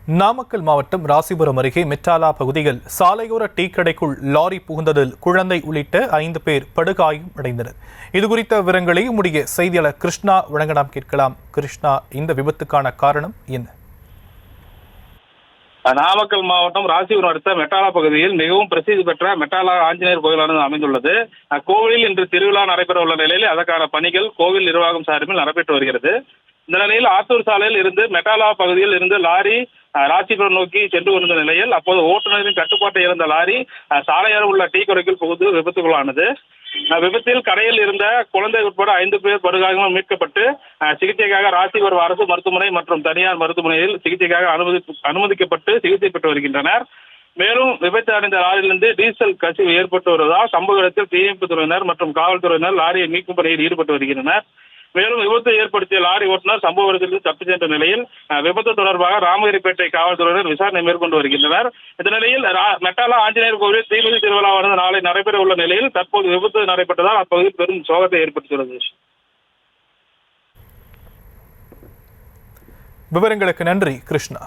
நாமக்கல் மாவட்டம் ராசிபுரம் அருகே மெட்டாலா பகுதியில் சாலையோர டீ கடைக்குள் லாரி புகுந்ததில் குழந்தை உள்ளிட்ட 5 பேர் படுகாயம் அடைந்தனர். இதுகுறித்த விவரங்களை நம்முடைய செய்தியாளர் கிருஷ்ணா வழங்க நாம் கேட்கலாம். கிருஷ்ணா, இந்த விபத்துக்கான காரணம் என்ன? நாமக்கல் மாவட்டம் ராசிபுரம் அடுத்த மெட்டாலா பகுதியில் மிகவும் பிரசித்தி பெற்ற மெட்டாலா ஆஞ்சநேயர் கோயிலானது அமைந்துள்ளது. கோவிலில் இன்று திருவிழா நடைபெற உள்ள நிலையில் அதற்கான பணிகள் கோவில் நிர்வாகம் சார்பில் நடைபெற்று வருகிறது. இந்த நிலையில் ஆத்தூர் சாலையில் இருந்து மெட்டாலா பகுதியில் இருந்து லாரி ராசிபுரம் நோக்கி சென்று வந்த நிலையில் அப்போது ஓட்டுநரின் கட்டுப்பாட்டை இழந்த லாரி சாலையோரம் உள்ள டீ கடைக்குள் புகுந்து விபத்துக்குள்ளானது. விபத்தில் கடையில் இருந்த குழந்தை உட்பட 5 பேர் படுகாயமாக மீட்கப்பட்டு சிகிச்சைக்காக ராசிபுரம் அரசு மருத்துவமனை மற்றும் தனியார் மருத்துவமனையில் சிகிச்சைக்காக அனுமதிக்கப்பட்டு சிகிச்சை பெற்று வருகின்றனர். மேலும் விபத்து அடைந்த லாரியிலிருந்து டீசல் கசிவு ஏற்பட்டு வருவதால் சம்பவ இடத்தில் தீயணைப்பு துறையினர் மற்றும் காவல்துறையினர் லாரியை மீட்கும் பணியில் ஈடுபட்டு வருகின்றனர். மேலும் விபத்து ஏற்படுத்திய லாரி ஓட்டுநர் சம்பவ இடத்திலிருந்து தப்பி சென்ற நிலையில் விபத்து தொடர்பாக ராமகிரிப்பேட்டை காவல்துறையினர் விசாரணை மேற்கொண்டு வருகின்றனர். இந்த நிலையில் மெட்டாலா ஆஞ்சநேயர் கோவிலில் தீமிதி திருவிழாவானது நாளை நடைபெற உள்ள நிலையில் தற்போது விபத்து நடைபெற்றதால் அப்பகுதியில் பெரும் சோகத்தை ஏற்படுத்தியுள்ளது. விவரங்களுக்கு நன்றி கிருஷ்ணா.